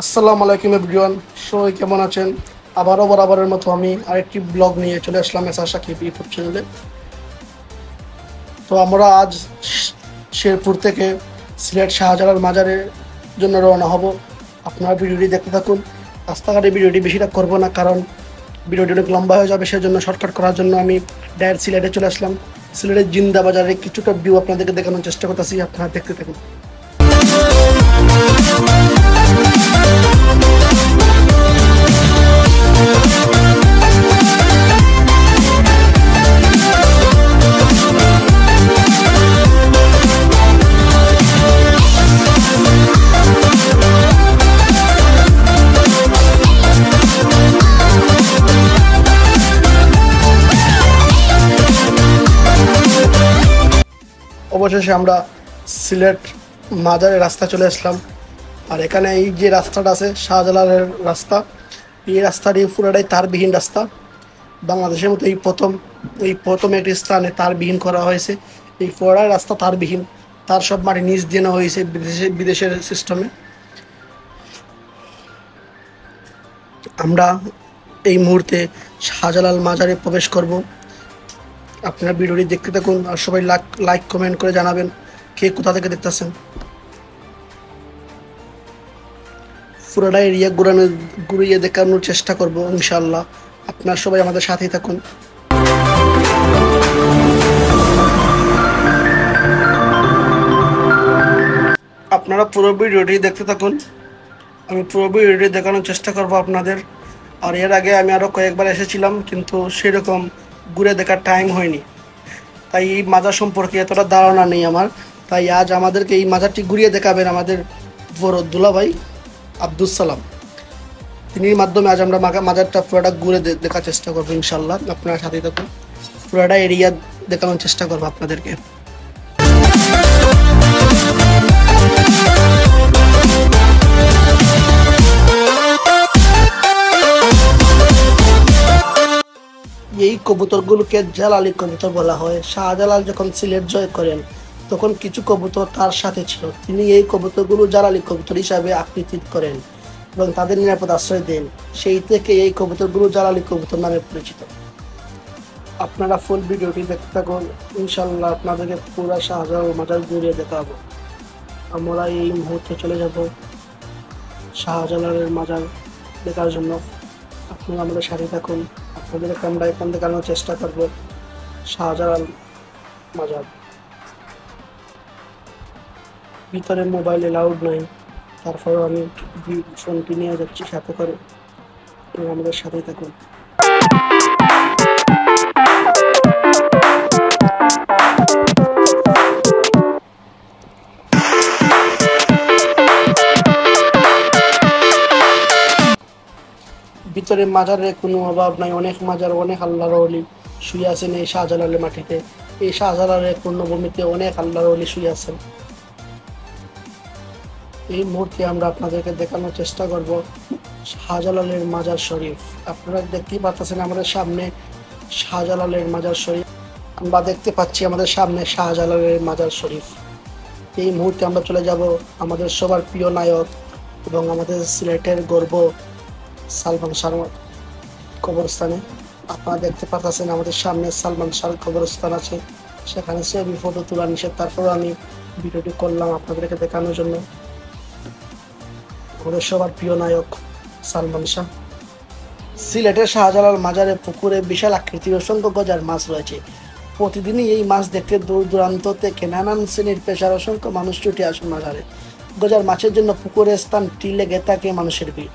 আসসালামু আলাইকুম এভরিওয়ান, সবাই কেমন আছেন? আবারও বরাবরের মতো আমি আরেকটি ব্লগ নিয়ে চলে আসলাম এসআর সাকিব ইউটিউব চ্যানেলে। তো আমরা আজ শেরপুর থেকে সিলেট শাহজালাল মাজারের জন্য রওনা হব। আপনারা ভিডিওটি দেখতে থাকুন। রাস্তাঘাটে ভিডিওটি বেশিটা করব না, কারণ ভিডিওটি অনেক লম্বা হয়ে যাবে। সেজন্য শর্টকাট করার জন্য আমি ডাইরেক্ট সিলেটে চলে আসলাম। সিলেটের জিন্দা বাজারের কিছুটা ভিউ আপনাদেরকে দেখানোর চেষ্টা করতেছি, আপনারা দেখতে থাকুন। অবশেষে আমরা সিলেট মাজারের রাস্তা চলে আসলাম। আর এখানে এই যে রাস্তাটা আছে শাহজালালের রাস্তা, এই রাস্তাটি পুরোটাই তারবিহীন রাস্তা। বাংলাদেশের মতো এই প্রথম একটি স্থানে তারবিহীন করা হয়েছে। এই পুরোটাই রাস্তা তারবিহীন, তার সব মাটি নিচ দিয়ে নেওয়া হয়েছে বিদেশের সিস্টেমে। আমরা এই মুহূর্তে শাহজালাল মাজারে প্রবেশ করব। আপনারা ভিডিওটি দেখতে থাকুন আর সবাই লাইক কমেন্ট করে জানাবেন কে কোথা থেকে দেখতেছেন। পুরোটা এরিয়া ঘুরিয়ে দেখানোর চেষ্টা করব ইনশাআল্লাহ। আপনারা সবাই আমাদের সাথেই থাকুন। আপনারা পুরো ভিডিওটি দেখতে থাকুন, আমি পুরো ভিডিওটি দেখানোর চেষ্টা করব আপনাদের। আর এর আগে আমি আরও কয়েকবার এসেছিলাম, কিন্তু সেরকম ঘুরে দেখার টাইম হয়নি, তাই এই মাজার সম্পর্কে এতটা ধারণা নেই আমার। তাই আজ আমাদেরকে এই মাজারটি ঘুরিয়ে দেখাবেন আমাদের বড় দুলাভাই আব্দুস সালাম। তিনির মাধ্যমে আজ আমরা মাজারটা পুরোটা ঘুরে দেখার চেষ্টা করবো ইনশাল্লাহ। আপনারা সাথেই থাকুন, পুরোটা এরিয়া দেখানোর চেষ্টা করবো আপনাদেরকে। এই কবুতরগুলোকে জালালি কবুতর বলা হয়। শাহজালাল যখন সিলেট জয় করেন তখন কিছু কবুতর তার সাথে ছিল। তিনি এই কবুতরগুলো জালালি কবুতর হিসাবে আকৃতি করেন এবং তাদের নিরাপদ আশ্রয় দেন। সেই থেকে এই কবুতরগুলো জালালি কবুতর নামে পরিচিত। আপনারা ফুল ভিডিওটি দেখতে থাকুন, ইনশাল্লাহ আপনাদেরকে পুরো শাহজালাল মাজার ঘুরিয়ে দেখাবো। আমরা এই মুহূর্তে চলে যাব শাহজালালের মাজার দেখার জন্য। আপনারা আমাদের সাথে থাকুন, আপনাদেরকে আমরা এখান দেখানোর চেষ্টা করব শাহজালাল মাজার। ভিতরে মোবাইল এলাউড নাই, তারপরেও আমি ফোনটি নিয়ে যাচ্ছি সাথে করে। আমাদের সাথেই থাকুন। ভিতরে মাজারের কোনো অভাব নাই, অনেক মাজার, অনেক আল্লাহর ওলি শুয়ে আছেন এই শাহজালালের মাটিতে। এই শাহজালালের পূর্ণভূমিতে অনেক আল্লাহর ওলি শুয়ে আছেন। এই মুহূর্তে আমরা আপনাদেরকে দেখানোর চেষ্টা করব শাহজালালের মাজার শরীফ। আপনারা দেখতেই পাচ্ছেন আমাদের সামনে শাহজালালের মাজার শরীফ। আমরা দেখতে পাচ্ছি আমাদের সামনে শাহজালালের মাজার শরীফ। এই মুহূর্তে আমরা চলে যাব আমাদের সবার প্রিয় নায়ক এবং আমাদের সিলেটের গর্ব সালমান শাহর কবরস্থানে। আপনারা দেখতে পাচ্ছেন আমাদের সামনে সালমান শাহর কবরস্থান আছে, সেখানে ছবি ফটো তোলা নিষেধ। তারপরে আমি ভিডিওটি করলাম আপনাদেরকে দেখানোর জন্য। আমাদের সবার প্রিয় নায়ক সালমান শাহ। সিলেটের শাহজালাল মাজারে পুকুরে বিশাল আকৃতির অসংখ্য গজার মাছ রয়েছে। প্রতিদিনই এই মাছ দেখতে দূর দূরান্ত থেকে নানান শ্রেণীর পেশার অসংখ্য মানুষ ছুটে আসেন মাজারে। গজার মাছের জন্য পুকুরের স্থানটি লেগে থাকে মানুষের ভিড়।